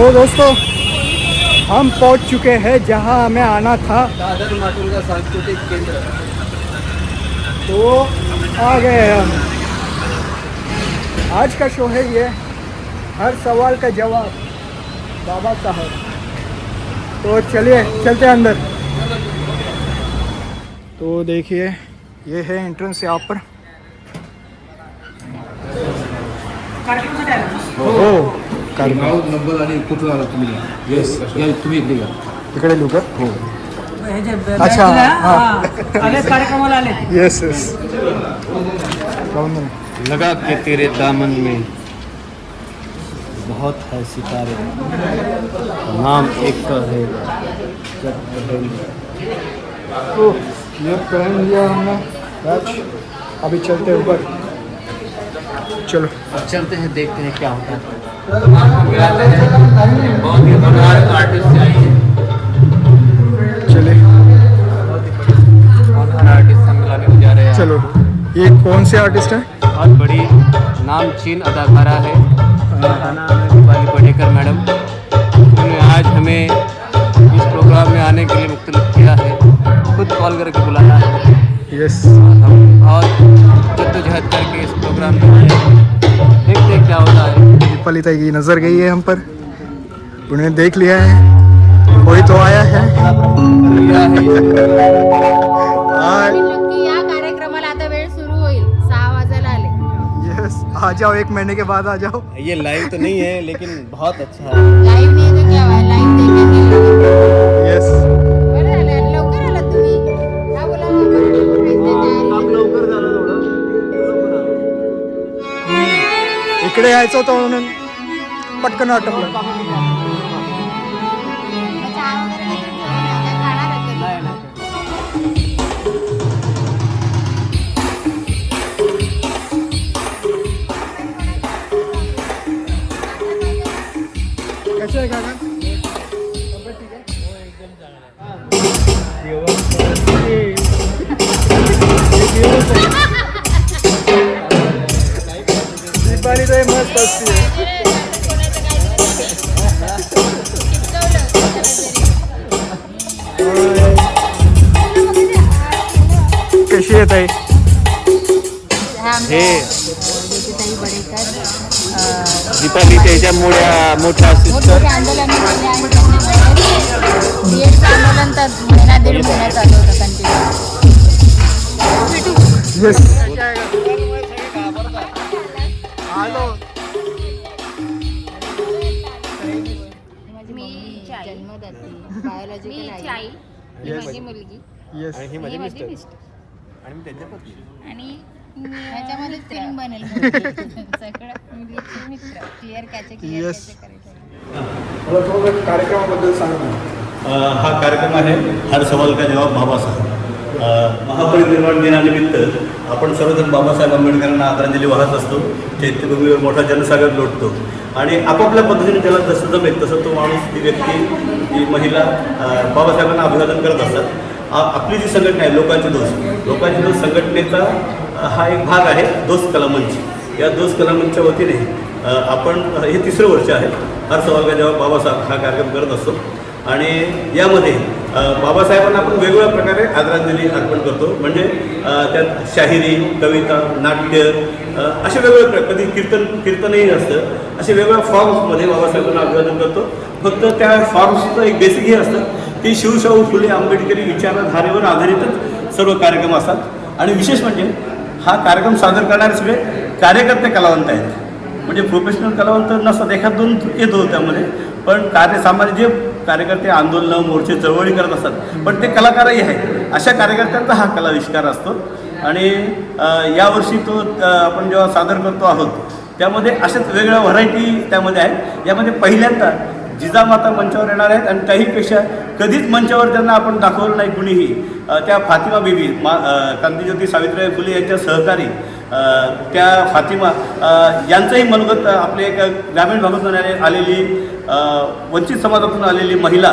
तो दोस्तों हम पहुंच चुके हैं जहां हमें आना था, दादर माटुंगा सांस्कृतिक केंद्र। तो आ गए हैं हम। आज का शो है ये, हर सवाल का जवाब बाबा साहब। तो चलिए चलते हैं अंदर। तो देखिए ये है एंट्रेंस यहाँ पर। हो नाव नंबर आणि कुठून आला तुम्ही? येस या तुम्ही इकडे या. इकडे लुक हो. अच्छा आले कार्यक्रमाला आले. येस येस लगा के तेरे दामन में बहुत है सितारे, नाम एक का है तो ये पहन लिया हमने बैच। अभी चलते हैं ऊपर, चलो अब चलते हैं, देखते हैं क्या होता है। बहुत ही धन्यवाद आर्टिस्ट आई है, चले बहुत आर्टिस्ट हम मिलाने को जा रहे हैं। चलो। ये कौन से आर्टिस्ट हैं? बहुत बड़ी नामचीन अदाकारा है, उनका नाम है दीपाली पटेकर मैडम। उन्होंने आज हमें इस प्रोग्राम में आने के लिए मुख्तलिफ किया है, खुद कॉल करके बुलाया है। यस हम बहुत जद्दोजहद करके इस प्रोग्राम में आए हैं, देखते हैं क्या होता है। दीपाली ताई की नज़र गई है हम पर, उन्हें देख लिया है, कोई तो आया है। हाय या कार्यक्रमाला आता वेळ सुरू होईल, 6 वाजायला आले. यस, आ जाओ, 1 महीने के बाद आ जाओ। ये लाइव तो नहीं है लेकिन बहुत अच्छा है। लाईव्ह नाही तर क्या हुआ, लाईव्ह देखेंगे. यस बरं झालं लवकर आलात तुम्ही. हा बोला ना, बरं लवकर झालं थोडं. इकडे यायचं होतं म्हणून पटकन आटपलं. चहा वगैरे काहीतरी घेऊन या, काय खाणार आहे का? नाही, नाही. कैसे आहे काका? दीपाली ताई मस्त असते. कशी आहे ताई? हे ताई बडेकर दीपाली त्याच्या मोठ्या सिस्टर. मोठे आंदोलन केले आणि बीएडचं आंदोलन तर महिना दीड महिना चालू होतं कंटिन्यू. यस आलो. मी जन्मदाती बायोलॉजिकल आई, ही माझी मुलगी, यस आणि ही माझी ही माझी मिस्टर. मिस्टर. आणि मी त्यांच्या पत्नी. आणि ह्याच्यामध्ये फिल्म बनेल सगळं मुलीचे मित्र क्लिअर कॅचे Yes. करायचं. मला थोडं कार्यक्रमाबद्दल सांगा ना. हा कार्यक्रम आहे हर सवाल का जवाब बाबासाहेब. महापरिनिर्वाण दिनानिमित्त आपण सर्वजण बाबासाहेब आंबेडकरांना आदरांजली वाहत असतो. चैत्यभूमीवर मोठा जनसागर लोटतो आणि आपापल्या पद्धतीने त्याला जसं जमेल तसं तो माणूस, ती व्यक्ती, ती महिला बाबासाहेबांना अभिवादन करत असतात. आपली जी संघटना आहे लोकांचे दोस्त संघटनेचा हा एक भाग आहे दोस्त कलामंच. या दोस्त कलामंचच्या वतीने आपण हे 3रं वर्ष आहे हर सवाल का जवाब बाबासाहेब हा कार्यक्रम करत असतो. आणि यामध्ये बाबासाहेबांना आपण वेगवेगळ्या प्रकारे आदरांजली अर्पण करतो. म्हणजे त्यात शाहिरी, कविता, नाट्य असे वेगवेगळे कधी कीर्तनही असतं. असे वेगवेगळ्या फॉर्म्समध्ये बाबासाहेबांना अभिवादन करतो. फक्त त्या फॉर्म्सचं एक बेसिक हे असतं की शिवशाहू फुले आंबेडकरी विचारधारेवर आधारितच सर्व कार्यक्रम असतात. आणि विशेष म्हणजे हा कार्यक्रम सादर करणारे सगळे कार्यकर्ते कलावंत आहेत. म्हणजे प्रोफेशनल कलावंत नसतात, एखाद 2 येतो त्यामध्ये, पण सामान्य जे कार्यकर्ते आंदोलनं, मोर्चे, चळवळी करत असतात पण ते कलाकारही आहेत. अशा कार्यकर्त्यांचा हा कलाविष्कार असतो. आणि यावर्षी तो आपण जेव्हा सादर करतो आहोत त्यामध्ये अशाच वेगळ्या व्हरायटी त्यामध्ये आहेत. यामध्ये पहिल्यांदा जिजामाता मंचावर येणार आहेत आणि त्याहीपेक्षा कधीच मंचावर त्यांना आपण दाखवलं नाही कुणीही. त्या फातिमा बीबी, क्रांतिज्योती सावित्रीबाई फुले यांच्या सहकारी त्या फातिमा यांचंही मनोगत आपले एक ग्रामीण भागातून आलेली वंचित समाजातून आलेली महिला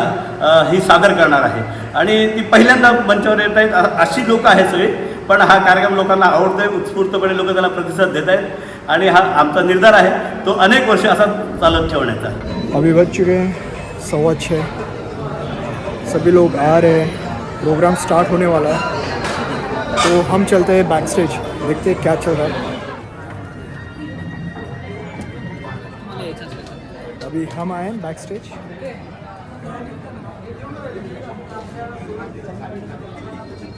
ही सादर करणार आहे. आणि ती पहिल्यांदा मंचावर येत आहेत. अशी लोक आहेत सगळे, पण हा कार्यक्रम लोकांना आवडतो आहे. उत्स्फूर्तपणे लोक त्याला प्रतिसाद देत आहेत आणि हा आमचा निर्धार आहे तो अनेक वर्ष असा चालत ठेवण्याचा. अभी बज चुके हैं 6:15। सभी लोग आ रहे हैं, प्रोग्राम स्टार्ट होने वाला है। तो हम चलते हैं बैक स्टेज, देखते हैं क्या चल रहा है। अभी हम आए हैं बैक स्टेज।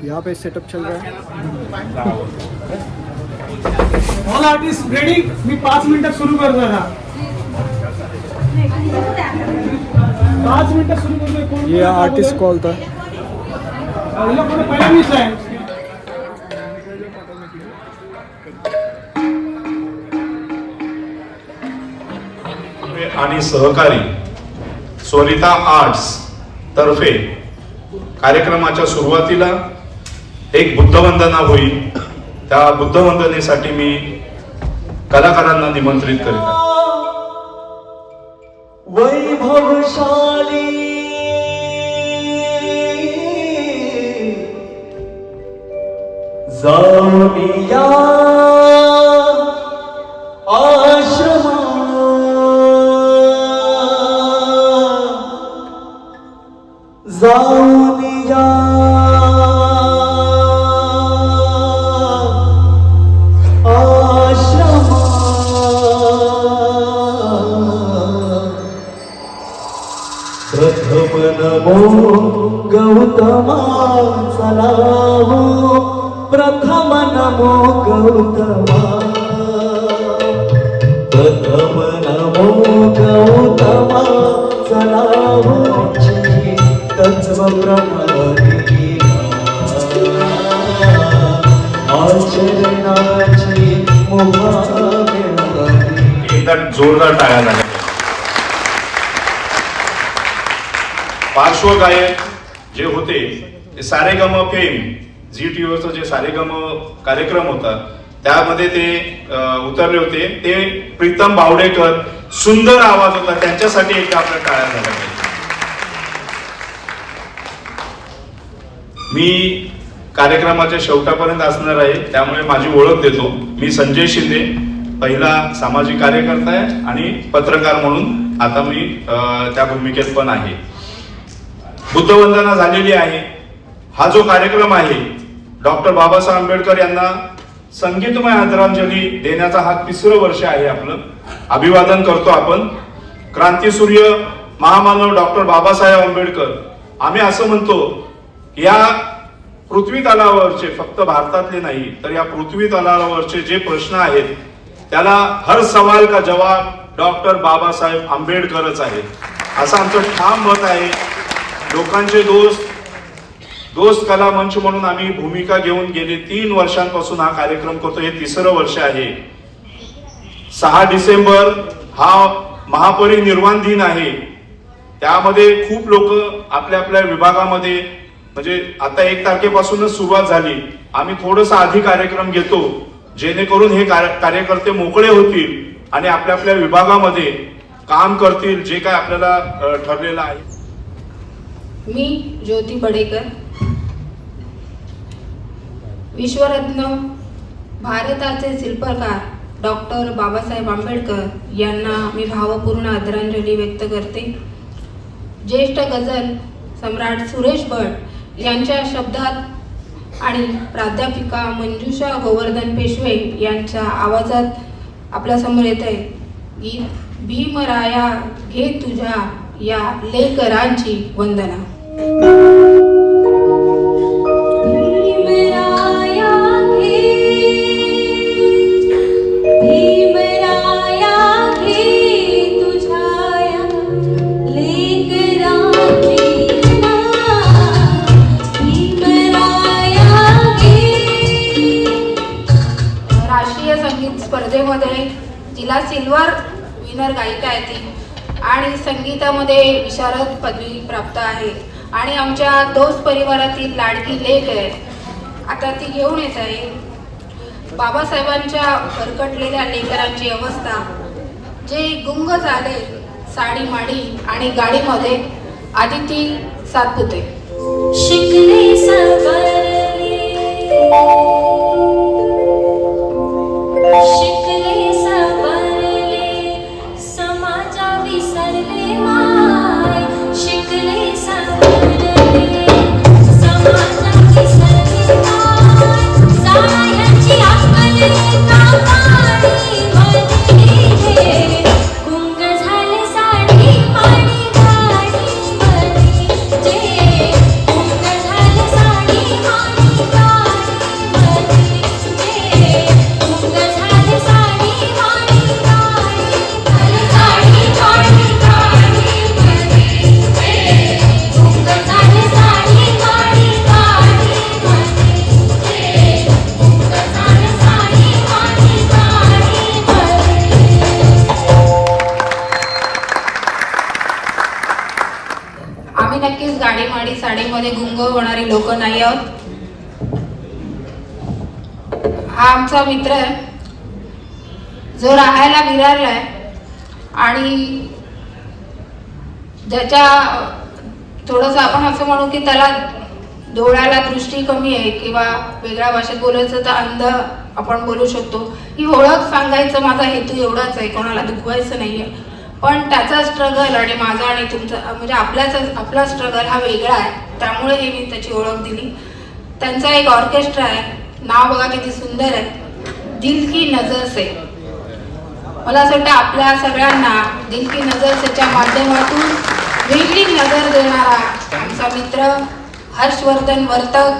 यहाँ पे सेटअप चल रहा है। ऑल आर्टिस्ट रेडी, मी 5 मिनिटात सुरू करतो ना। 5 मिनिटात सुरू करतो। ये आर्टिस्ट कॉल था। पहिला मिस आहे। आणि सहकारी स्वरिता आर्ट्स तर्फे कार्यक्रमाच्या सुरुवातीला एक बुद्धवंदना होईल। त्या बुद्धवंदनेसाठी मी कलाकारांना निमंत्रित करीत आहे। वैभवशाली जाऊनिया आश्रमा जाऊनिया आश्रमा प्रथम नमो गौतमा चला हो, प्रथम नमो गौतमा, प्रथम नमो गौतमा चला हो, तत्व प्रमाणे आचरणाची मुभा मिळाली। एकदा जोरदार टाळ्या झाल्या। पार्श्वगायक जे होते ते सारेगम फेम झी टीव्हीवरचा जे सारेगम कार्यक्रम होता त्यामध्ये ते उतरले होते। ते प्रीतम बावडेकर, सुंदर आवाज होता त्यांच्यासाठी एकदा आपल्या टाळ्या झाल्या पाहिजे। मी कार्यक्रमाच्या शेवटापर्यंत असणार आहे, त्यामुळे माझी ओळख देतो। मी संजय शिंदे, पहिला सामाजिक कार्यकर्ता आहे आणि पत्रकार म्हणून आता मी त्या भूमिकेत पण आहे। बुद्धवंदना झालेली आहे। हा जो कार्यक्रम आहे डॉक्टर बाबासाहेब आंबेडकर यांना संगीतमय आदरांजली देण्याचा हा 3रं वर्ष आहे। आपलं अभिवादन करतो आपण। क्रांतीसूर्य महामानव डॉक्टर बाबासाहेब आंबेडकर, आम्ही असं म्हणतो या पृथ्वी तलावरचे, फक्त भारतातले नाही तर या पृथ्वी तलावरचे जे प्रश्न आहेत त्याला हर सवाल का जवाब डॉक्टर बाबासाहेब आंबेडकरच आहेत असं आमचं ठाम मत आहे। लोकांचे दोस्त कला मंच म्हणून आम्ही भूमिका घेऊन गेले 3 वर्षांपासून हा कार्यक्रम करतो। हे 3रं वर्ष आहे। 6 डिसेंबर हा महापरिनिर्वाण दिन आहे। त्यामध्ये खूप लोक आपल्या आपल्या विभागामध्ये, म्हणजे आता 1 तारखेपासूनच सुरुवात झाली, आम्ही थोडंसं आधी कार्यक्रम घेतो जेणेकरून हे कार्यकर्ते मोकळे होतील आणि आपल्या आपल्या विभागामध्ये काम करतील जे काय आपल्याला ठरलेलं आहे। मी ज्योती बडेकर, विश्वरत्न भारताचे शिल्पकार डॉक्टर बाबासाहेब आंबेडकर यांना मी भावपूर्ण आदरांजली व्यक्त करते। ज्येष्ठ गझल सम्राट सुरेश भट यांच्या शब्दात आणि प्राध्यापिका मंजुषा गोवर्धन पेशवे यांच्या आवाजात आपल्यासमोर येत आहे गीत भीमराया घे तुझ्या या लेकरांची वंदना। राष्ट्रीय संगीत स्पर्धेमध्ये जिला सिल्वर विनर गायिका आहे ती आणि संगीतामध्ये विशारद पदवी प्राप्त आहे आणि आमच्या दोस्त परिवारातील लाडकी लेक आहे। आता ती घेऊन येत आहे बाबासाहेबांच्या भरकटलेल्या लेकरांची अवस्था, जे गुंग झाले साडी माडी आणि गाडीमध्ये आदिती सातपुते। शिकले सवरले शिकले सवरले समाजा विसरले गुंग झाले साडी पाणी गाडीमध्ये गुंग झाले साडी पाणी गाडीमध्ये गुंग झाले साडी पाणी गाडीमध्ये साडी पाणी गाडीमध्ये गुंग झाले साडी पाणी गाडीमध्ये गुंग झाले साडी पाणी गाडीमध्ये. आम्ही नक्कीच गाडीमाडी साडीमध्ये गुंग होणारी लोक नाही आहोत. हा आमचा मित्र आहे जो राहायला विरारलाय आणि ज्याच्या थोडंसं आपण असं म्हणू की त्याला डोळ्याला दृष्टी कमी आहे किंवा वेगळ्या भाषेत बोलायचं तर अंध आपण बोलू शकतो. ही ओळख सांगायचं माझा हेतू एवढाच आहे, कोणाला दुखवायचं नाही आहे. पण त्याचा स्ट्रगल आणि माझा आणि तुमचा म्हणजे आपला स्ट्रगल हा वेगळा आहे, त्यामुळे हे मी त्याची ओळख दिली. त्यांचा एक ऑर्केस्ट्रा आहे, नाव बघा किती सुंदर आहे, दिल की नजर से. मला असं वाटतं आपल्या सगळ्यांना दिल की नजर सेच्या माध्यमातून वेगळी नजर देणारा आमचा मित्र हर्षवर्धन वर्तक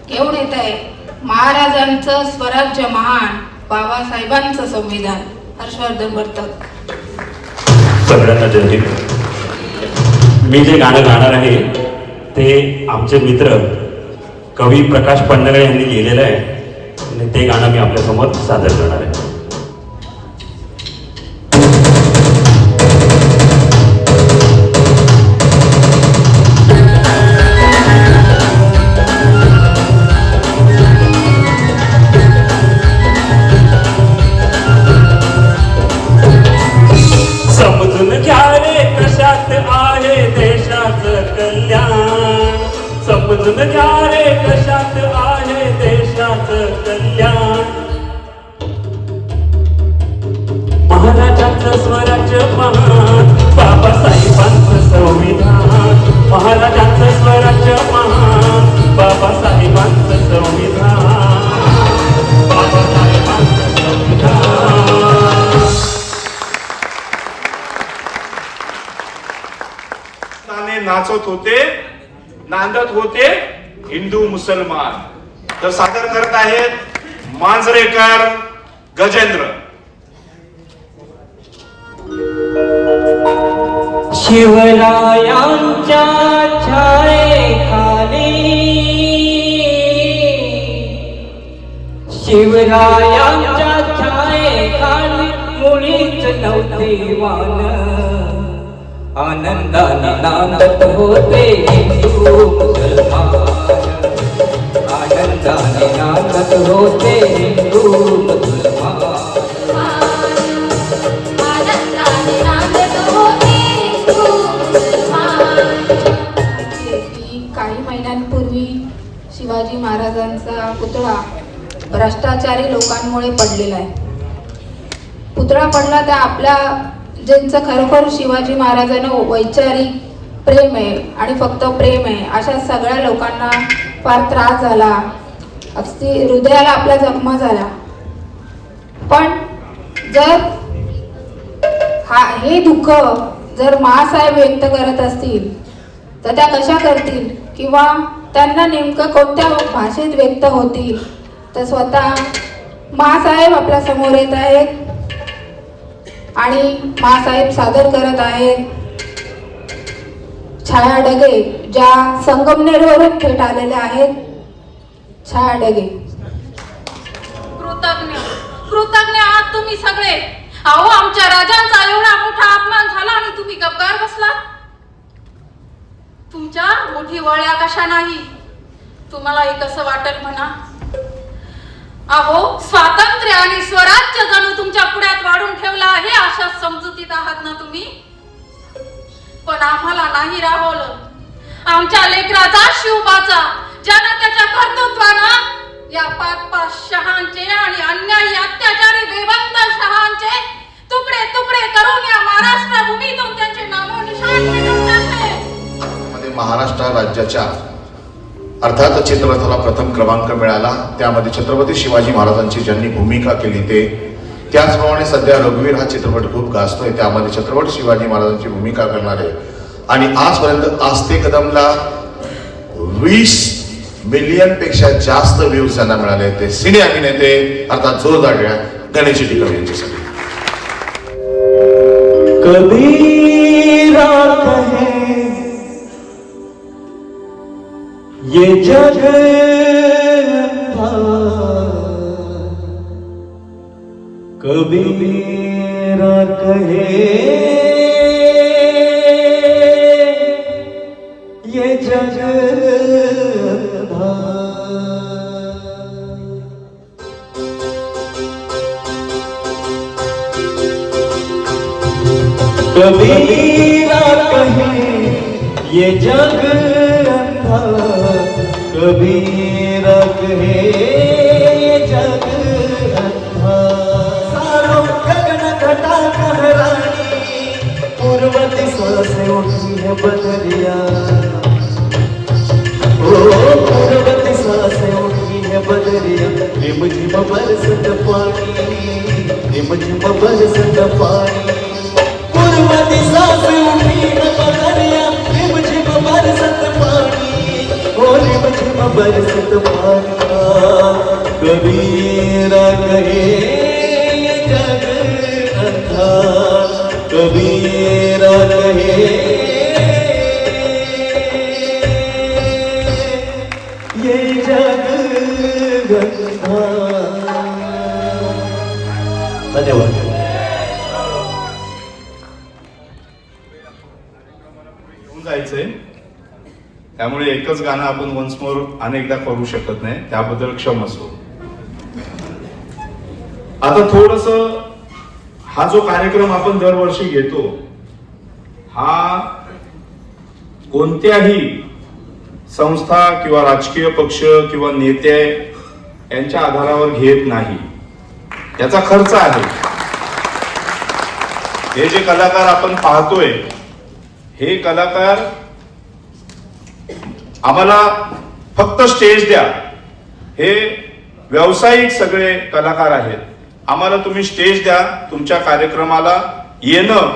घेऊन येत आहे महाराजांचं स्वराज्य महान, बाबासाहेबांचं संविधान. हर्षवर्धन वर्तक. सगळ्यांना जय हिंद. मी जे गाणं गाणार आहे ते आमचे मित्र कवी प्रकाश पन्नगळे यांनी लिहिलेलं आहे आणि ते गाणं मी आपल्यासमोर सादर करणार आहे. समजून घ्या रे कशात आहे देशाचं कल्याण, समजून घ्या रे कशात आहे देशाचं कल्याण. महाराजांचं स्वराज्य महान, बाबासाहेबांचं संविधान. महाराजांचं स्वराज्य महान, बाबासाहेबांचं संविधान. बाबासाहेबांचं संविधान. नाचत होते, नांदत होते हिंदू मुसलमान. तर सादर करत आहेत मांजरेकर गजेंद्र. शिवरायांच्या छायेखाली, शिवरायांच्या छायेखाली मुळीच नव्हते वान. आनंदाने नांदत होते हिंदू मुसलमान, आनंदाने नांदत होते हिंदू मुसलमान. आनंदाने नांदत होते हिंदू मुसलमान. काही महिन्यांपूर्वी शिवाजी महाराजांचा पुतळा भ्रष्टाचारी लोकांमुळे पडलेला आहे. पुतळा पडला त्या आपल्या ज्यांचं खरोखर शिवाजी महाराजांना वैचारिक प्रेम आहे आणि फक्त प्रेम आहे अशा सगळ्या लोकांना फार त्रास झाला, अगदी हृदयाला आपल्या जखमा झाला. पण जर हे दुःख जर माँसाहेब व्यक्त करत असतील तर त्या कशा करतील किंवा त्यांना नेमकं कोणत्या भाषेत व्यक्त होतील, तर स्वतः माँसाहेब आपल्या समोर येत आहेत आणि माँसाहेब सादर करत आहेत छाया डगे, ज्या संगमनेरवरून थेट आलेल्या आहेत. छाया डगे. कृतज्ञ आहात तुम्ही सगळे. अहो आमच्या राजांचा एवढा मोठा अपमान झाला आणि तुम्ही गप्पार बसला. तुमच्या मोठी वळ्या कशा नाही, तुम्हाला हे कसं वाटेल म्हणा. अहो स्वातंत्र्य आणि स्वराज्य जणू तुमच्या पुढ्यात वाढून ठेवला आहे अशा समजुतीत आहात ना तुम्ही. पण आम्हाला नाही राहवलं. आमच्या लेकराचा शिवबाचा ज्यानं त्याच्या कर्तृत्वानं या पाच शहांचे आणि अन्यायी अत्याचारी बेबंद शहांचे तुकडे तुकडे करून या महाराष्ट्र भूमीतून त्यांचे नामोनिशाण मिटवून टाकले. महाराष्ट्र राज्याच्या अर्थात चित्ररथाला प्रथम क्रमांक मिळाला, त्यामध्ये छत्रपती शिवाजी महाराजांची ज्यांनी भूमिका केली ते. त्याचप्रमाणे सध्या रघुवीर हा चित्रपट खूप गाजतोय, त्यामध्ये छत्रपती शिवाजी महाराजांची भूमिका करणारे आणि आजपर्यंत आस्ते कदमला 20 मिलियनपेक्षा जास्त व्ह्यूज त्यांना मिळाले ते सिने अभिनेते अर्थात जोरदार टाळ्या गणेश टिकम यांच्यासाठी. कबीरा कहे ये जग था, कबीरा कहे ये जग था. कबीरा कहे ये जग था, कबीरा कहे ये जग था. सारो गगन घटा कहरानी, पूर्व दिशा से उठी है बदरिया. ओ पूर्व दिशा से उठी है बदरिया, रिम झिम बरसत पानी, रिम झिम बरसत पानी. पूर्व दिशा से उठी है बदरिया, रिम झिम बरसत पानी, ओ रिम झिम बरसत पानी. कबीरा कहे ये जग था, कबीरा कहे ये जग था. धन्यवाद. जायचंय, त्यामुळे एकच गाणं आपण वन्स मोर अनेकदा करू शकत नाही, त्याबद्दल क्षमस्व. आता थोडस हा जो कार्यक्रम आपण दरवर्षी घेतो हा कोणत्याही संस्था किंवा राजकीय पक्ष किंवा नेते यांच्या आधारावर घेत नाही, याचा खर्च आहे. हे जे कलाकार आपण पाहतोय हे कलाकार आम्हाला फक्त स्टेज द्या, हे व्यावसायिक सगळे कलाकार आहेत. आम्हाला तुम्ही स्टेज द्या, तुमच्या कार्यक्रमाला येणं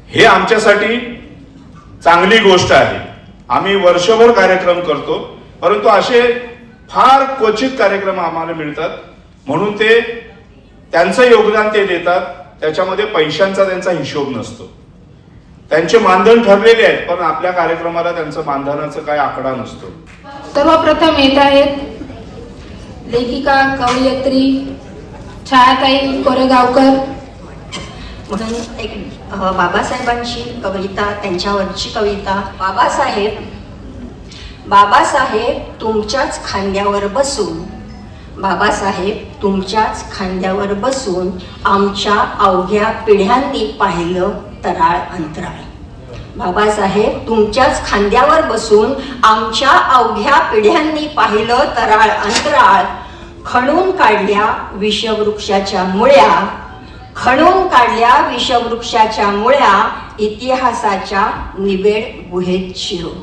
हे आमच्यासाठी चांगली गोष्ट आहे. आम्ही वर्षभर कार्यक्रम करतो, परंतु असे फार क्वचित कार्यक्रम आम्हाला मिळतात, म्हणून ते त्यांचं योगदान ते देतात. त्याच्यामध्ये पैशांचा त्यांचा हिशोब नसतो. त्यांचे मानधन ठरलेले आहेत, पण आपल्या कार्यक्रमाला त्यांचं मानधनाचा काय आकडा नसतो. सर्वप्रथम येत आहेत लेखिका कवयित्री छायाताई कोरेगावकर. म्हणून एक बाबासाहेबांची कविता, त्यांच्यावरची कविता. बाबासाहेब तुमच्याच खांद्यावर बसून, बाबासाहेब तुमच्याच खांद्यावर बसून आमच्या अवघ्या पिढ्यांनी पाहिलं तराळ अंतराळ. बाबासाहेब तुमच्याच खांद्यावर बसून आमच्या अवघ्या पिढ्यांनी पाहिलं तराळ अंतराळ. खणून काढल्या विषवृक्षाच्या मुळ्या, खणून काढल्या विषवृक्षाच्या मुळ्या इतिहासाच्या निबेड गुहेत शिरून.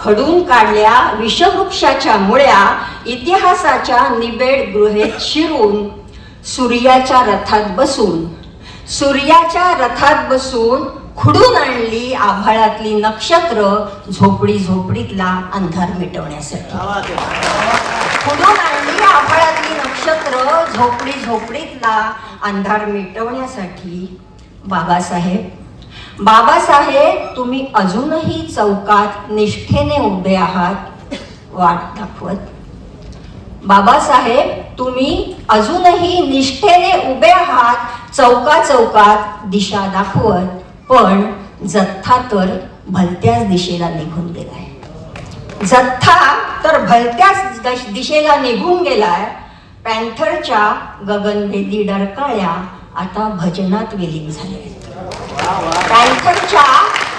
खडून काढल्या विषवृक्षाच्या मुळ्या इतिहासाच्या निबेड गुहेत शिरून. सूर्याच्या रथात बसून, सूर्याच्या रथात बसून खुडून आणली आभाळातली नक्षत्र झोपडी झोपडीतला अंधार मिटवण्यासाठी. खुडून आणली आभाळातली नक्षत्र झोपडी झोपडीतला अंधार मिटवण्यासाठी. बाबासाहेब तुम्ही अजूनही चौकात निष्ठेने उभे आहात वाट दाखवत. बाबासाहेब तुम्ही अजूनही निष्ठेने उभे आहात चौका चौकात दिशा दाखवत, पण जथ्था तर भलत्याच दिशेला निघून गेलाय. जथ्था तर भलत्याच दिशेला निघून गेलाय. पॅन्थरच्या गगनभेदी डरकाळ्या आता भजनात विलीन झाल्या. पॅन्थरच्या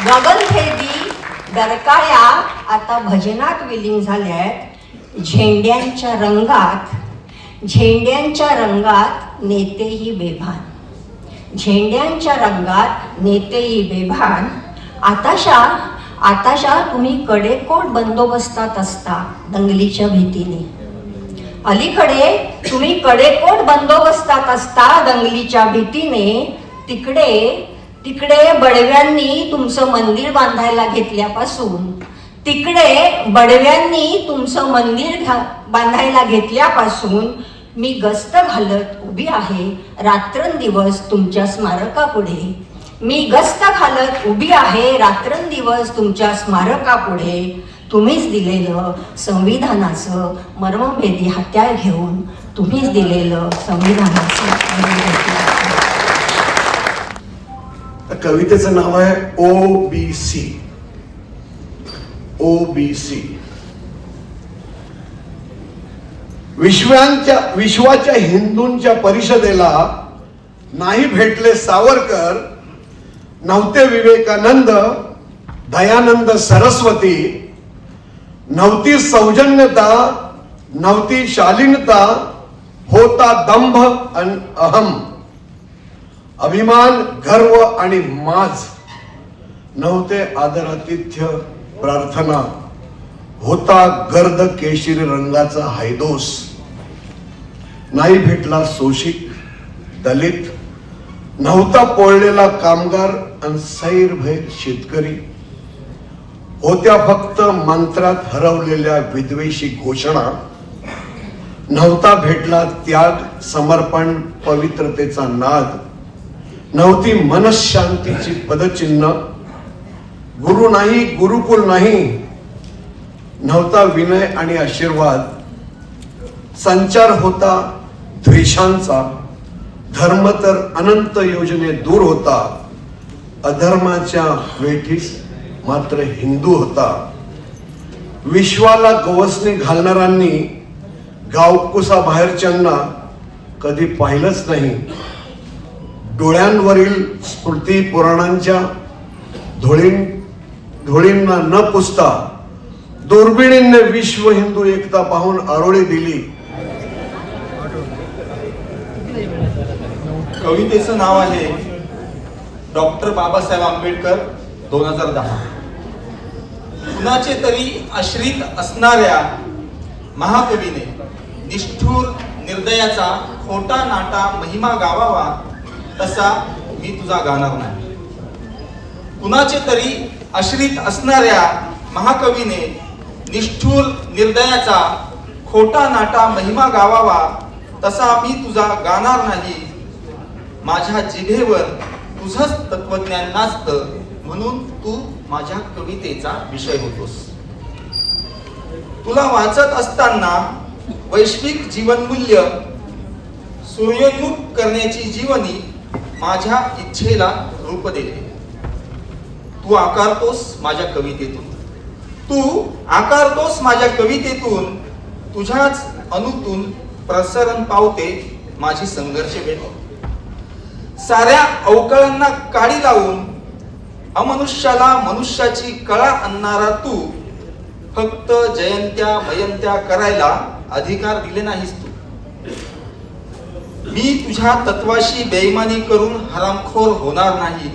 गगनभेदी डरकाळ्या आता भजनात विलीन झाल्यात. झेंड्यांच्या रंगात नेतेही बेभान, झेंड्यांच्या रंगात नेतेही बेभान. आताशा तुम्ही कडेकोट बंदोबस्तात असता दंगलीच्या भीतीने. अलीकडे तुम्ही कडेकोट बंदोबस्तात असता दंगलीच्या भीतीने. तिकडे बडव्यांनी तुमचं मंदिर बांधायला घेतल्यापासून बांधायला घेतल्यापासून मी गस्त घालत उभी आहे रात्रंदिवस तुमच्या स्मारकापुढे. रात्रंदिवस तुमच्या स्मारकापुढे. तुम्हीच दिलेलं संविधानाचं मर्मभेदी हत्यार घेऊन तुम्हीच दिलेलं संविधानाचं मर्मभेदी हत्यार. कवितेचं नाव आहे ओबीसी. विश्वाच्या हिंदूंच्या परिषदेला नाही भेटले सावरकर, नव्हते विवेकानंद, दयानंद सरस्वती, नव्हती सौजन्यता, नव्हती शालीनता, होता दंभ आणि अहम, अभिमान, गर्व आणि माज, नव्हते आदरातिथ्य, प्रार्थना, होता गर्द केशरी रंगाचा हैदोस. नाही भेटला शोषित, दलित, नव्हता पोळलेला कामगार आणि सैरभैर शेतकरी. होत्या फक्त मंत्रात हरवलेल्या विद्वेषी घोषणा. नव्हता भेटला त्याग, समर्पण, पवित्रतेचा नाद. नव्हती मनशांतीची पदचिन्ह. गुरु नाही, गुरुकुल नाही, नव्हता विनय आणि आशीर्वाद. संचार होता द्वेषांचा, धर्म तर अनंत योजने दूर होता. अधर्माच्या वेठीस मात्र हिंदू होता. विश्वाला गवसणी घालणाऱ्यांनी गावकुसा बाहेरच्यांना कधी पाहिलंच नाही. डोळ्यांवरील स्मृती पुराणांच्या धुळींना न पुसता दुर्बिणींनी विश्व हिंदू एकता पाहून आरोळी दिली. कवितेचं नाव आहे डॉक्टर बाबासाहेब आंबेडकर 2010. कुणाचे तरी आश्रित असणाऱ्या महाकवीने निष्ठुर निर्दयाचा खोटा नाटा महिमा गावावा तसा मी तुझा गाणार नाही. कुणाचे तरी आश्रित असणाऱ्या महाकवीने निष्ठुर निर्दयाचा खोटा नाटा महिमा गावावा तसा मी तुझा गाणार नाही. माझ्या जिभेवर तुझंच तत्वज्ञान नाचतं म्हणून तू माझ्या कवितेचा विषय होतोस. तुला वाचत असताना वैश्विक जीवनमूल्य सूर्योन्मुख करण्याची जीवनी माझ्या इच्छेला रूप देते. तू आकारतोस माझ्या कवितेतून तुझ्याच अणूतून प्रसरण पावते माझी संघर्ष वेळ. साऱ्या अवकळांना काडी लावून अमनुष्याला मनुष्याची कळा आणणारा तू फक्त जयंत्या मयंत्या करायला अधिकार दिले नाहीस. तू मी तुझ्या तत्वाशी बेईमानी करून हरामखोर होणार नाही.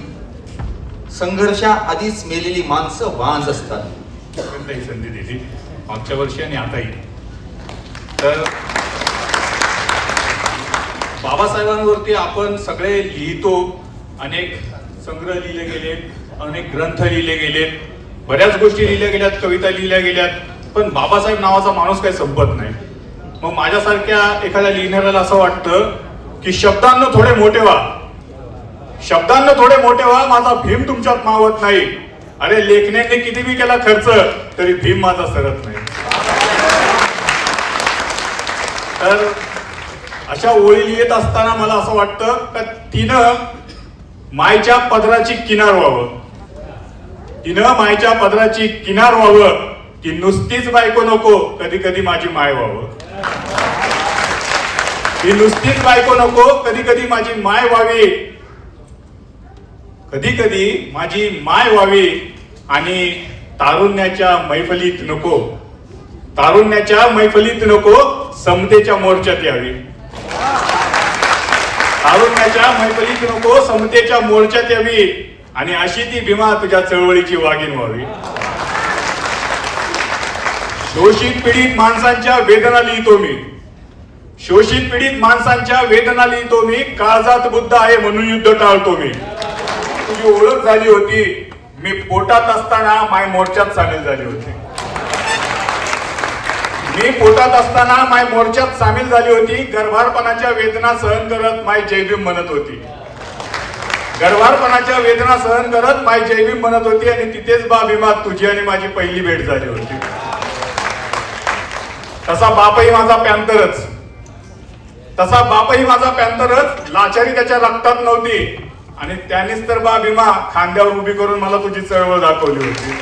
संघर्षा आधीच मेलेली माणसं वांज असतात. संधी दिली मागच्या वर्षी आणि आताही. तर बाबासाहेबांवरती आपण सगळे लिहितो. अनेक संग्रह लिहिले गेलेत, अनेक ग्रंथ लिहिले गेलेत, बऱ्याच गोष्टी लिहिल्या गेल्यात, कविता लिहिल्या गेल्यात, पण बाबासाहेब नावाचा माणूस काही संपत नाही. मग माझ्यासारख्या एखाद्या लिहिणाऱ्याला असं वाटतं की शब्दांना थोडे मोठे व्हा, माझा भीम तुमच्यात मावत नाही. अरे लेखण्याने किती बी केला खर्च तरी भीम माझा सरत नाही. तर अशा ओळी लिहित असताना मला असं वाटतं का तिनं मायच्या पदराची किनार व्हावं. ती नुसतीच बायको नको, कधी कधी माझी माय व्हावं. ती नुसतीच बायको नको, कधी कधी माझी माय व्हावी. कधी कधी माझी माय व्हावी. आणि तारुण्याच्या मैफलीत नको, समतेच्या मोर्चात यावी. तारुण्याच्या मैफलीत नको, समतेच्या मोर्चात यावी. आणि अशी ती भीमा तुझ्या चळवळीची वाघीण व्हावी. शोषित पीडित माणसांच्या वेदना लिहितो मी, शोषित पीडित माणसांच्या वेदना लिहितो मी, काळजात बुद्ध आहे म्हणून युद्ध टाळतो मी. तुझी ओळख झाली होती, मी पोटात असताना माय मोर्चात सामील झाली होती. मी पोटात असताना माय मोर्चात सामील झाली होती. गर्भारपणाच्या वेदना सहन करत माय जयभीम म्हणत होती. गर्भारपणाच्या वेदना सहन करत माय जयभीम म्हणत होती. आणि तिथेच बा भीमा तुझी आणि माझी पहिली भेट झाली होती. तसा बापही माझा पॅंथरच, तसा बापही माझा पॅंथरच. लाचारी त्याच्या रक्तात नव्हती आणि त्यानेच तर बा भीमा खांद्यावर उभी करून मला तुझी चळवळ दाखवली होती.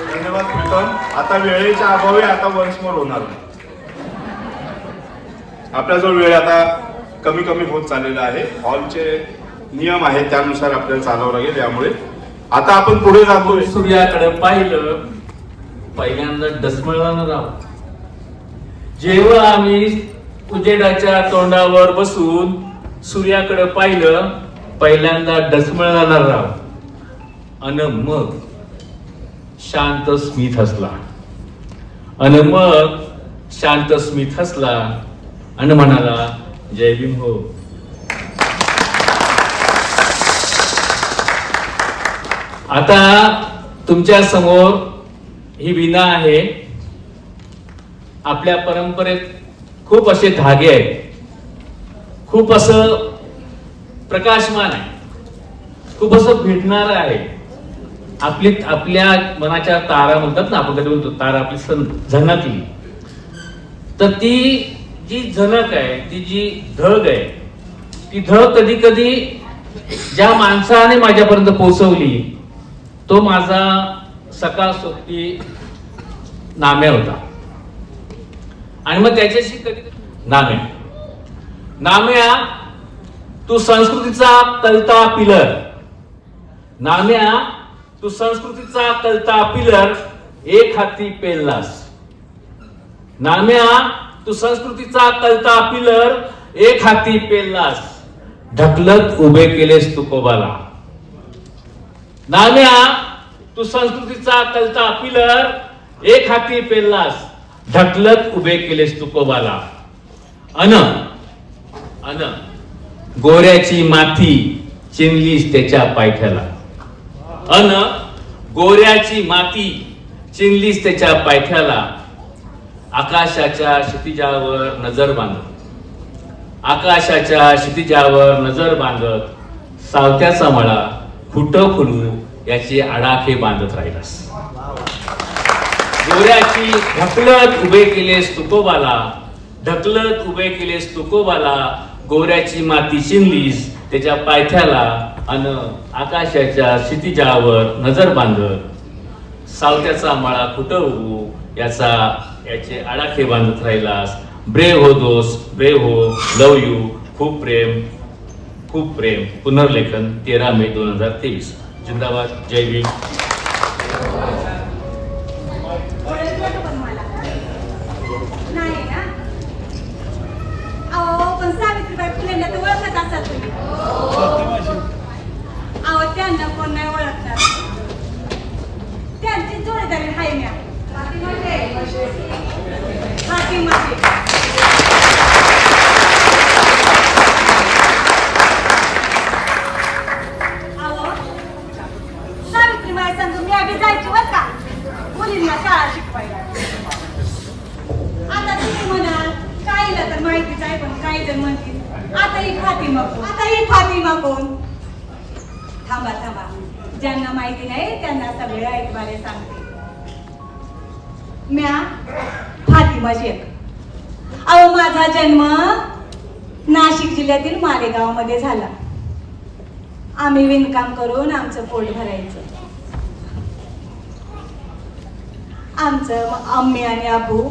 धन्यवाद प्रीतम. आता वेळेच्या अभावी आता वन्समोर होणार नाही. आपल्याजवळ वेळ आता कमी कमी होत चाललेला आहे. हॉलचे नियम आहेत त्यानुसार आपल्याला चालावं लागेल. यामुळे आता आपण पुढे जातोय. सूर्याकडे पाहिलं, पहिल्यांदा डसमळणार आहोत. जेव्हा आम्ही उजेडाच्या तोंडावर बसून सूर्याकडे पाहिलं, पहिल्यांदा डसमळणार आहोत. आणि मग शांत स्मित हसला, आणि मग शांत स्मित हसला आणि म्हणाला, जय भीम हो. आता तुमच्या समोर ही विणा आहे. आपल्या परंपरेत खूप असे धागे आहेत, खूप असं प्रकाशमान आहे, खूप असं भिडणार आहे. आपल्या मनाच्या तारा म्हणतात ना, आपण कधी म्हणतो तारा आपली झनकली, तर ती जी झनक आहे, ती जी धग आहे, ती धग कधी कधी ज्या माणसाने माझ्यापर्यंत पोहोचवली तो माझा सखा सोबती नाम्या होता. आणि मग त्याच्याशी कधी नाम्या तू संस्कृतीचा कलता पिलर, नाम्या तू संस्कृतीचा कलता पिलर एक हाती पेललास. नाम्या तू संस्कृतीचा कलता पिलर एक हाती पेललास, ढकलत उभे केलेस तुकोबाला. नाम्या तू संस्कृतीचा कलता पिलर एक हाती पेललास, ढकलत उभे केलेस तुकोबाला. गोऱ्याची माथी चिनलीस त्याच्या पायथ्याला. अन गोऱ्याची माती चिनलीस त्याच्या पायथ्याला, आकाशाच्या क्षितिजावर नजर बांधत, आकाशाच्या क्षितिजावर नजर बांधत, सावत्याचा मळा फुटं फुलू याचे आडाखे बांधत राहिलास. गोऱ्याची ढकलत उभे केलेस तुकोबाला, ढकलत उभे केलेस तुकोबाला, गोऱ्याची माती चिनलीस त्याच्या पायथ्याला, अन आकाशाच्या क्षितिजावर नजर बांधत, सावत्याचा मळा कुठं उगू याचे आडाखे बांधत राहिलास. ब्रेव हो दोस्त, ब्रेव हो, लव यू, खूप प्रेम, खूप प्रेम. पुनर्लेखन 13 मे 2023. जिंदाबाद. जय भीम. नाही ना? अहो पण सावित्रीबाई फुलेंना तर ओळखत असाल तुम्ही. अहो त्यांना कोण नाही ओळखणार. त्यांची जोडीदारी हाय म्या. फातिमाची. अहो सावित्रीबाई संग मी आधी जायची बर का मुलींना शाळा शिकवायला. आता तुम्ही म्हणाल काहीला तर माहितीच आहे, पण काही जण म्हणतील आता ही फातिमा कोण, आता ही फातिमा कोण. थांबा थांबा, ज्यांना माहिती नाही त्यांना सगळे ऐकवाले सांगते. म्या फातिमा शेख. अहो माझा जन्म नाशिक जिल्ह्यातील मालेगाव मध्ये झाला. आम्ही विणकाम करून आमचं पोट भरायचं. आमचं आम्ही आणि आबू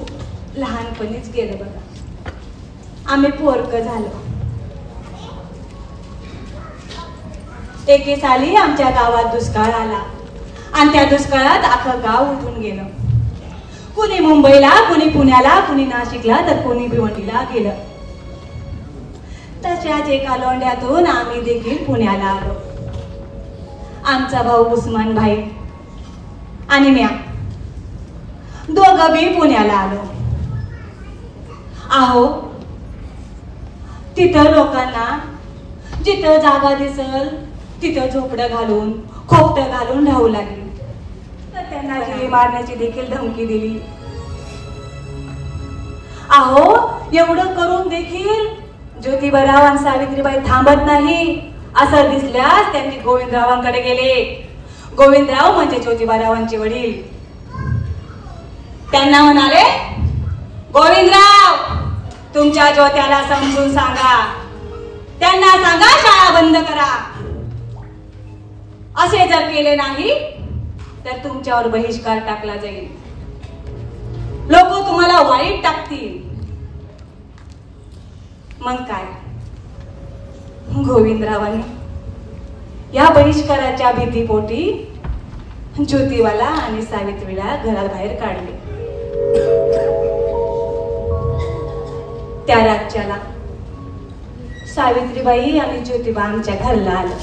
लहानपणीच गेलं बघा. आम्ही पोरकं झालो. एके साली आमच्या गावात दुष्काळ आला आणि त्या दुष्काळात अख्खं गाव उठून गेलं. कुणी मुंबईला, कुणी पुण्याला, कुणी नाशिकला, तर कुणी भिवंडीला गेलं. तशाच एका लोंढ्यातून आम्ही देखील पुण्याला आलो. आमचा भाऊ उस्मान भाई आणि म्या दोघं बी पुण्याला आलो. अहो तिथं लोकांना जिथं जागा दिसल तिथं झोपडं घालून, खोपटं घालून राहू लागली. तर त्यांना जिवे मारण्याची देखील धमकी दिली. अहो एवढं करून देखील ज्योतिबाराव आणि सावित्रीबाई थांबत नाही असं दिसल्यास त्यांनी गोविंदरावांकडे गेले. गोविंदराव म्हणजे ज्योतिबारावांचे वडील. त्यांना म्हणाले, गोविंदराव तुमच्या ज्योत्याला समजून सांगा, त्यांना सांगा शाळा बंद करा. असे जर केले नाही तर तुमच्यावर बहिष्कार टाकला जाईल. लोक तुम्हाला वाईट टाकतील. मग काय, गोविंदरावांनी या बहिष्काराच्या भीतीपोटी ज्योतिबाला आणि सावित्रीला घराबाहेर काढले. त्या रातच्याला सावित्रीबाई आणि ज्योतिबा आमच्या घरला आलं.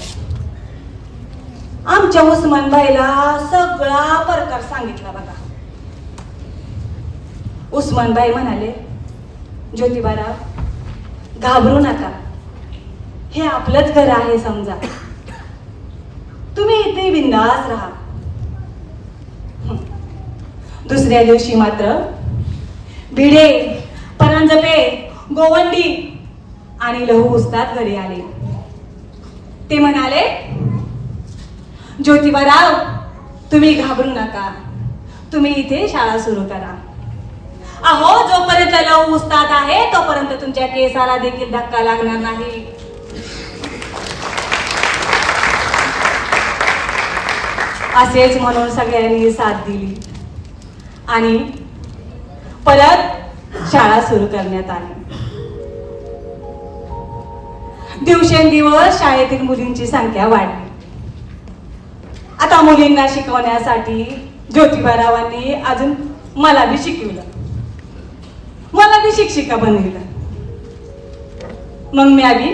आमच्या उस्मानबाईला सगळा प्रकार सांगितला बघा. उस्मानबाई म्हणाले, ज्योतिबाराव घाबरू नका, हे आपलंच घर आहे समजा, तुम्ही इथे बिंदास राहा. दुसऱ्या दिवशी मात्र भिडे, परांजपे, गोवंडी आणि लहू उस्ताद घरी आले. ते म्हणाले, ज्योतिबाराव तुम्ही घाबरू नका, तुम्ही इथे शाळा सुरू करा. अहो जोपर्यंत लहू उस्ताद आहे तोपर्यंत तुमच्या केसाला देखील धक्का लागणार नाही. असेच म्हणून सगळ्यांनी साथ दिली आणि परत शाळा सुरू करण्यात आली. दिवसेंदिवस शाळेतील मुलींची संख्या वाढली. आता मुलींना शिकवण्यासाठी ज्योतिबारावांनी अजून मला बी शिकवलं, मला बी शिक्षिका बनविलं. मग मी आधी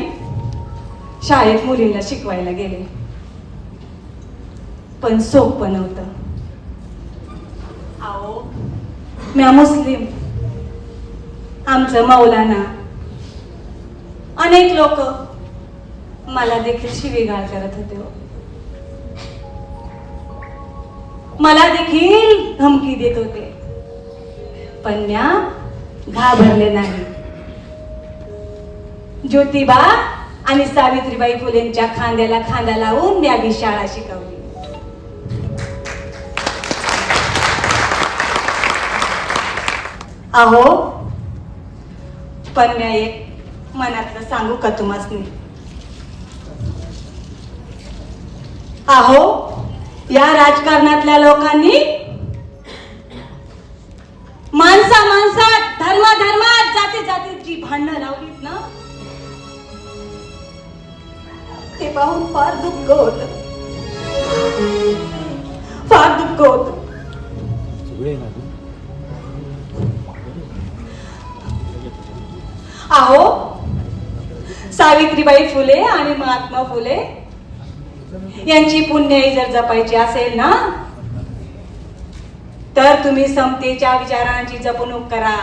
शाळेत मुलींना शिकवायला गेले, पण सोपं नव्हतं. अहो म्या मुस्लिम, आमचं मौलाना, अनेक लोक मला देखील शिवीगाळ करत होते. मला देखील धमकी देत होते, पण म्या घाबरले नाही. ज्योतिबा आणि सावित्रीबाई फुलेंच्या खांद्याला खांदा लावून म्या बी शाळा शिकवली. अहो, पण म्या एक मनातलं सांगू का तुम्हासनी? अहो, या राजकारणातल्या लोकांनी माणसात धर्मात जातीत जी भांडणं लावलीत ना, ते पाहून फार दुःख होत, फार दुःख होत. अहो, सावित्रीबाई फुले आणि महात्मा फुले यांची पुण्याई जर जपायची असेल ना, तर तुम्ही समतेच्या विचारांची जपणूक करा.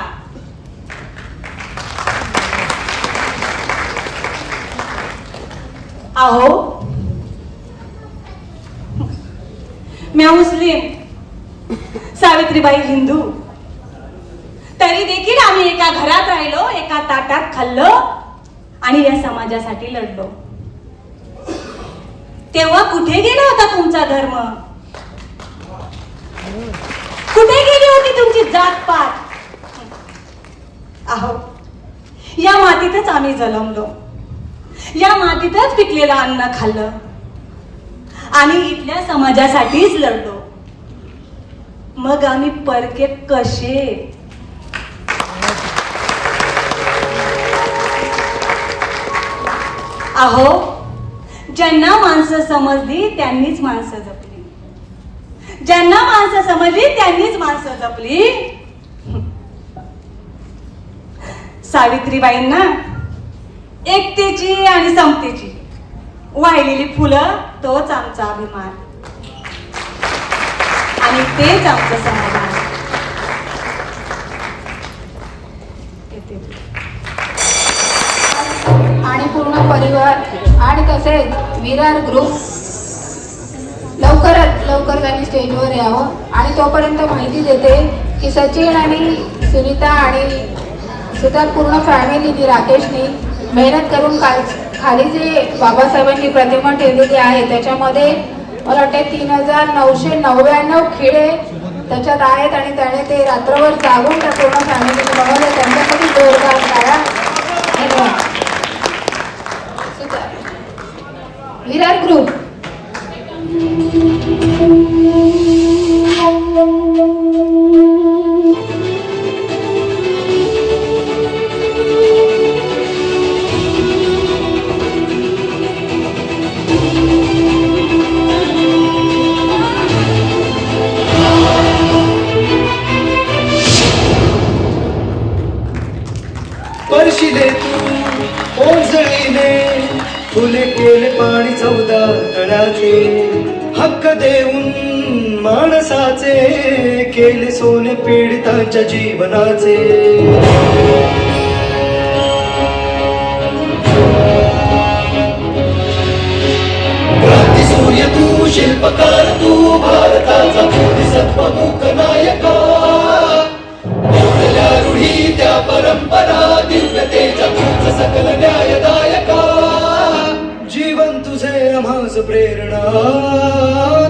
अहो, मैं मुस्लिम, सावित्रीबाई हिंदू, तरी देखील आम्ही एका घरात राहिलो, एका ताटात खाल्लो आणि या समाजासाठी लढलो. तेव्हा कुठे गेला होता तुमचा धर्म? कुठे गेली होती तुमची जात पात? अहो, या मातीतच आम्ही जन्मलो, या मातीतच पिकलेलं अन्न खाल्लं आणि इथल्या समाजासाठीच लढलो. मग आम्ही परके कसे? अहो, ज्यांना माणसं समजली त्यांनीच माणसं जपली, ज्यांना माणसं समजली त्यांनीच माणसं जपली. सावित्रीबाईंना एकतेची आणि समतेची वाहिलेली फुलं तोच आमचा अभिमान आणि तेच आमचं समाधान. आणि पूर्ण परिवार आणि तसेच विरार ग्रुप लवकर त्यांनी स्टेजवर यावं. आणि तोपर्यंत माहिती देते की सचिन आणि सुनीता आणि सुद्धा पूर्ण फॅमिलीनी, राकेशनी मेहनत करून खाली जे बाबासाहेबांनी प्रतिमा ठेवलेली आहे त्याच्यामध्ये मला वाटते 3999 खिळे त्याच्यात आहेत आणि त्याने ते रात्रभर जागून त्या पूर्ण फॅमिलीने बनवले. त्यांच्यासाठी जोरदार टाळ्या. धन्यवाद. विरार ग्रुप. परशिले तू ओंजळीने फुले केले पाणी 14 तळ्याचे. हक्क देऊन माणसाचे केले सोने पीडितांच्या जीवनाचे. क्रांती सूर्य तू, शिल्पकार तू, भारताचा बोधिसत्वमुख नायका. एवढल्या रूढी त्या परंपरा, दिव्यतेच्या तुझ सकल न्यायदायका. जीवन तुझे आम्हास प्रेरणा,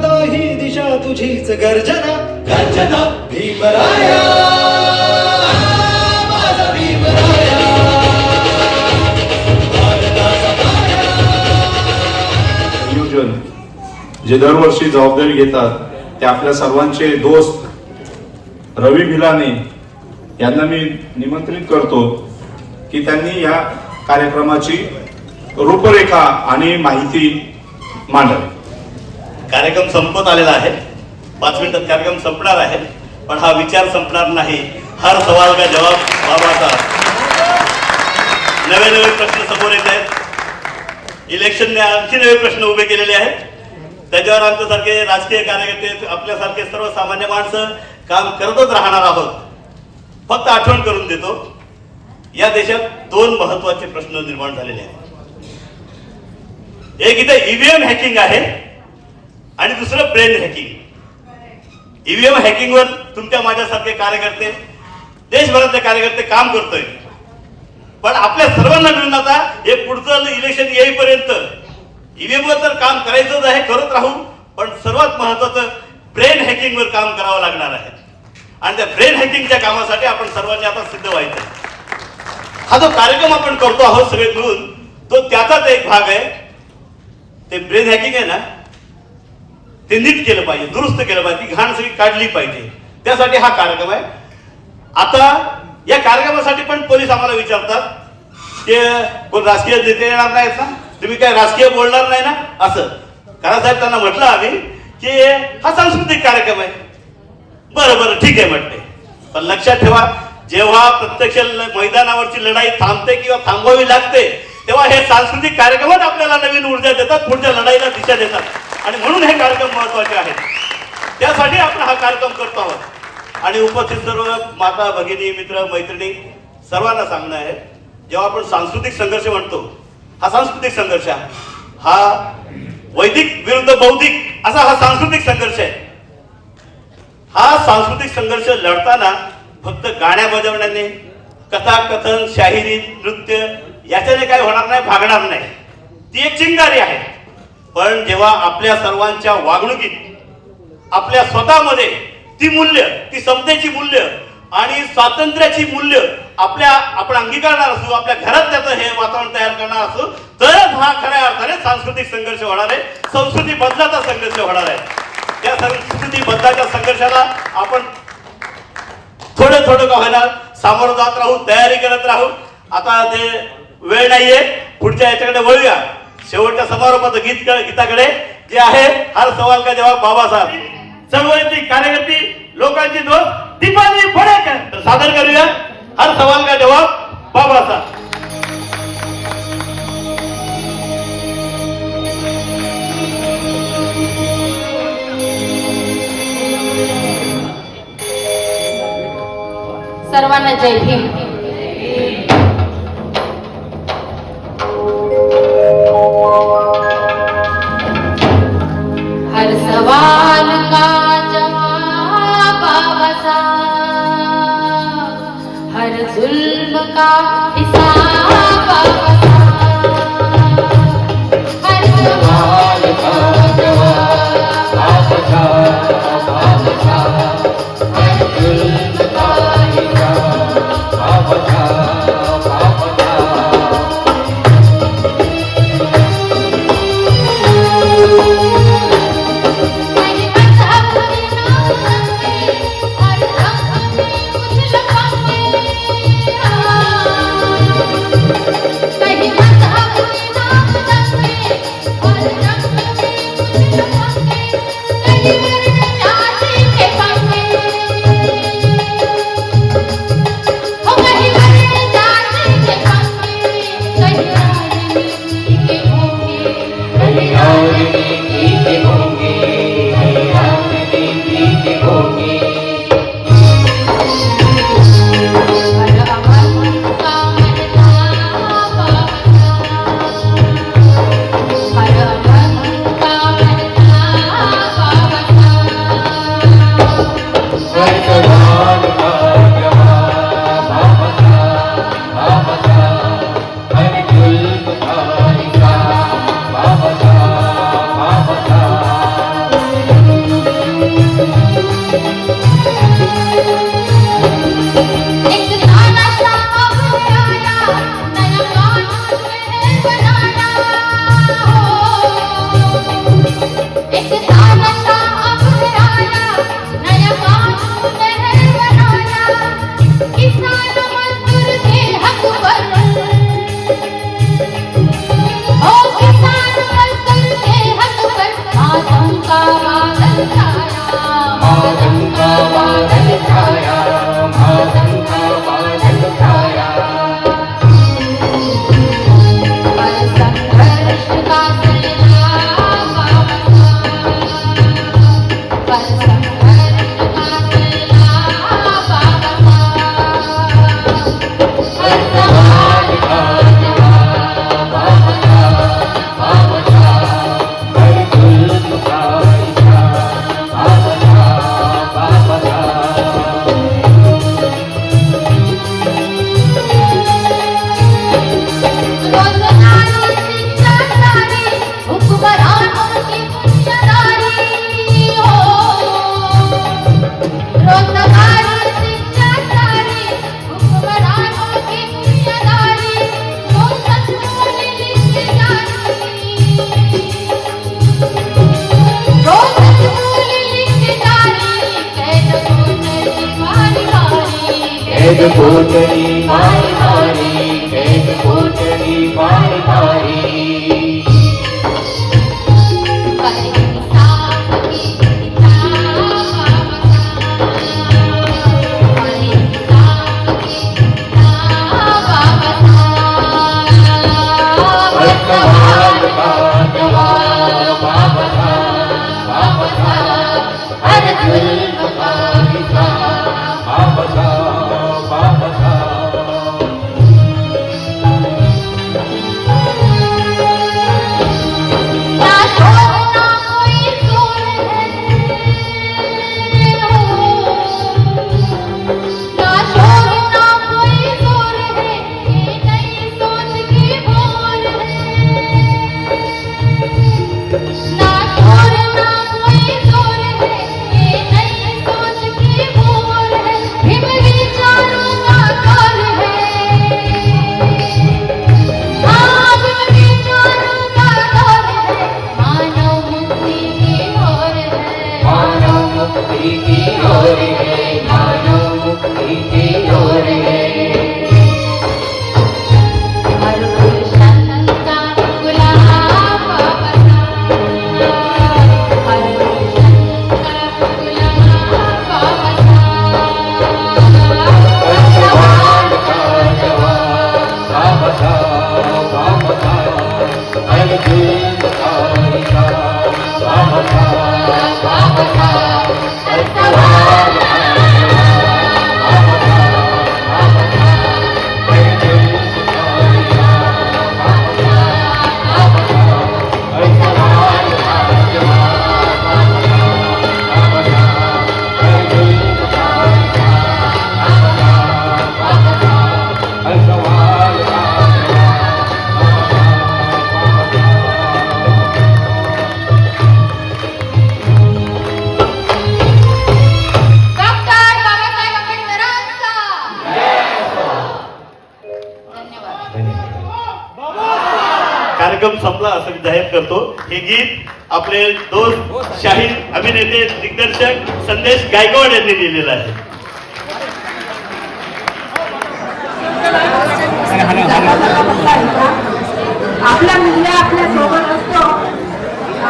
दाही दिशा तुझीच गर्जना. गर्जना भीमराया, माझा भीमराया. संयोजन जे दरवर्षी जबाबदारी घेतात ते आपल्या सर्वांचे दोस्त रवी भिलाने यांना मी निमंत्रित करतो की त्यांनी या कार्यक्रमाची रूपरेखा आणि माहिती मांडावी. कार्यक्रम संपत आलेला आहे. 5 मिनिटात कार्यक्रम संपणार आहे, पण हा विचार संपणार नाही. हर सवाल का जवाब बाबाचा. नवे प्रश्न समोर येत आहेत. इलेक्शनने आणखी नवे प्रश्न उभे केलेले आहेत. त्याच्यावर आमच्यासारखे राजकीय कार्यकर्ते, आपल्यासारखे सर्वसामान्य माणसं काम करतच राहणार आहोत. फक्त आठवण करून देतो, या देशात 2 महत्वाचे प्रश्न निर्माण झालेले आहेत. एक इथे ईव्हीएम हॅकिंग आहे आणि दुसरं ब्रेन हॅकिंग. ईव्हीएम हॅकिंगवर तुमच्या माझ्यासारखे कार्यकर्ते, देशभरातले कार्यकर्ते काम करतोय. पण आपल्या सर्वांना मिळून आता हे पुढचं इलेक्शन येईपर्यंत ईव्हीएमवर तर काम करायचंच आहे, करत राहू. पण सर्वात महत्वाचं ब्रेन हॅकिंगवर काम करावं लागणार आहे. आणि त्या ब्रेन हॅकिंगच्या कामासाठी आपण सर्वांनी आता सिद्ध व्हायचं. हा जो कार्यक्रम आपण करतो आहोत सगळे मिळून, तो त्याचाच एक भाग आहे. ते ब्रेन हॅकिंग आहे ना, ते नीट केलं पाहिजे, दुरुस्त केलं पाहिजे, ती घाण सगळी काढली पाहिजे. त्यासाठी हा कार्यक्रम आहे. आता या कार्यक्रमासाठी पण पोलीस आम्हाला विचारतात की कोण राजकीय नेते येणार नाहीत ना, तुम्ही काय राजकीय बोलणार नाही ना, असं. कारण साहेब त्यांना म्हटलं आम्ही की हा सांस्कृतिक कार्यक्रम आहे. बरं बरं ठीक आहे म्हटले. पण लक्षात ठेवा, जेव्हा प्रत्यक्ष मैदानावरची लढाई थांबते किंवा थांबवावी लागते, तेव्हा हे सांस्कृतिक कार्यक्रमच आपल्याला नवीन ऊर्जा देतात, पुढच्या लढाईला दिशा देतात. आणि म्हणून हे कार्यक्रम महत्वाचे आहेत. त्यासाठी आपण हा कार्यक्रम करतो आहोत. आणि उपस्थित सर्व माता भगिनी, मित्र मैत्रिणी सर्वांना सांगणं आहे, जेव्हा आपण सांस्कृतिक संघर्ष म्हणतो, हा सांस्कृतिक संघर्ष हा वैदिक विरुद्ध बौद्धिक असा हा सांस्कृतिक संघर्ष आहे. हा सांस्कृतिक संघर्ष लढताना फक्त गाण्या बजावण्याने, कथा कथन, शाहिरी, नृत्य याच्याने काय होणार नाही, भागणार नाही. ती एक चिंगारी आहे. पण जेव्हा आपल्या सर्वांच्या वागणुकीत, आपल्या स्वतःमध्ये ती मूल्य, ती समतेची मूल्य आणि स्वातंत्र्याची मूल्य आपण अंगीकारणार असू, आपल्या घरात त्याचं हे वातावरण तयार करणार असू, तरच हा खऱ्या अर्थाने सांस्कृतिक संघर्ष होणार आहे, संस्कृती बदलाचा संघर्ष होणार आहे. त्या संस्कृती बदलाच्या संघर्षाला आपण थोडं थोडं का होणार सामोरं जात राहू, तयारी करत राहू. आता ते वेळ नाहीये, पुढच्या याच्याकडे वळूया. शेवटच्या समारोपाचं गीताकडे जे आहे, हर सवाल का जवाब बाबासाहेब. चळवळीतली कार्यकर्ती, लोकांची दोस्त दीपाली फडेकर सादर करूया, हर सवाल का जवाब बाबासाहेब. सर्वांना जय भीम. हर सवाल का जवाब बाबासाहेब, हर जुल्म का हिसाब बाबासाहेब, हर सवाल का जवाब बाबासाहेब, हर जुल्म का हिसाब बाबासाहेब. खेळ कोटडी माय हारी खेळ कोटडी माय हारी कार्यक्रम संपला असं मी जाहीर करतो. हे गीत आपले दोस्त शाहीर अभिनेते दिग्दर्शक संदेश गायकवाड यांनी लिहिलेलं आहे. आपला मुलगा आपल्या सोबत असतो.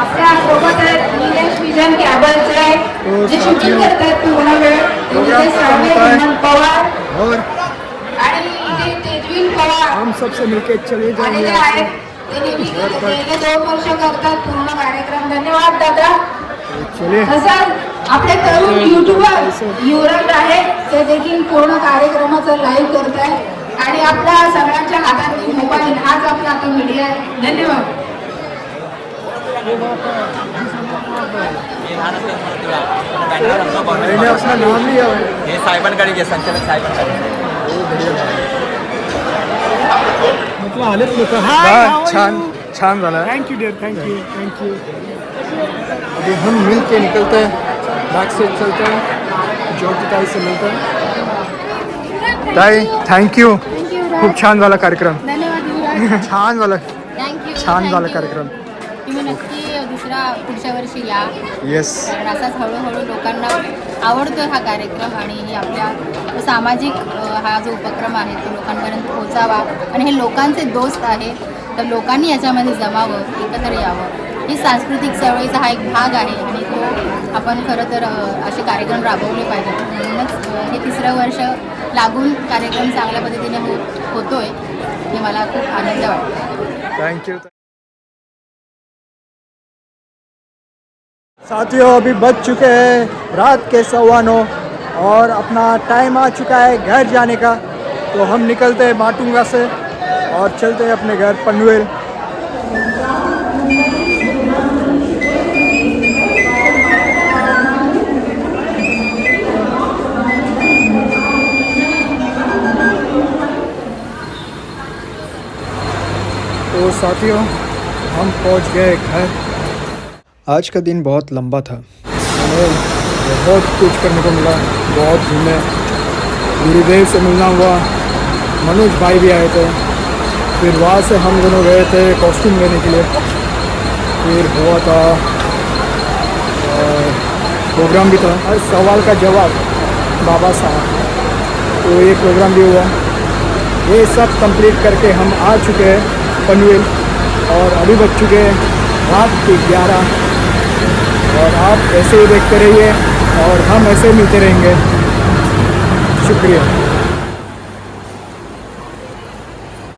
आपल्या सोबत निलेश विजन कॅबलचे जे शूटिंग करतात पूर्ण वेळ पवार आणि इथे तेजवीन पवार हम सबसे मिलके चले आलेले आहेत. ते गेले 2 वर्ष करतात पूर्ण कार्यक्रम. धन्यवाद दादा. तसंच आपले तरुण युट्यूबर युवराज आहे, ते देखील पूर्ण कार्यक्रमाचं लाईव्ह करत आहेत आणि आपल्या सगळ्यांच्या हातातील मोबाईल हाच आपला आता मीडिया आहे. धन्यवाद. हे साहेबांकडे घे, संचालक साहेबांकडे. आलेत लोक. छान छान झाला. Thank you dear, thank you thank you. अभी हम मिल के निकलते हैं, बैक स्टेज चलते हैं, ज्योति ताई से मिलते हैं. ताई थैंक यू. खूप छान झाला कार्यक्रम. धन्यवाद. छान झाला. थँक्यू. छान झाला कार्यक्रम. तुम्ही नक्की पुढच्या वर्षी या. येस. कारण असाच हळूहळू लोकांना आवडतो हा कार्यक्रम आणि ही आपल्या सामाजिक हा जो उपक्रम आहे तो लोकांपर्यंत पोहोचावा आणि हे लोकांचे दोस्त आहेत, तर लोकांनी याच्यामध्ये जमावं, एकत्र यावं. ही सांस्कृतिक चळवळीचा हा एक भाग आहे आणि तो आपण खरं तर असे कार्यक्रम राबवले पाहिजेत. म्हणूनच हे 3रं वर्ष लागून कार्यक्रम चांगल्या पद्धतीने होतोय हे मला खूप आनंद वाटतो. Thank you. साथियों अभी बज चुके हैं रात के 9:15 और अपना टाइम आ चुका है घर जाने का. तो हम निकलते हैं माटुंगा से और चलते हैं अपने घर पनवेल. तो साथियों हम पहुंच गए घर. आज का दिन बहुत लंबा था. हमें बहुत कुछ करने को मिला, बहुत घूमे. गुरुदेव से मिलना हुआ, मनोज भाई भी आए थे. फिर वहाँ से हम दोनों गए थे कॉस्ट्यूम लेने के लिए. फिर हुआ था प्रोग्राम भी था. हर सवाल का जवाब बाबा साहब. तो ये प्रोग्राम भी हुआ। ये सब कंप्लीट करके हम आ चुके हैं पनवेल और अभी बज चुके हैं रात के 11। और आप ऐसे ही देखते रहिए और हम ऐसे मिलते रहेंगे। शुक्रिया।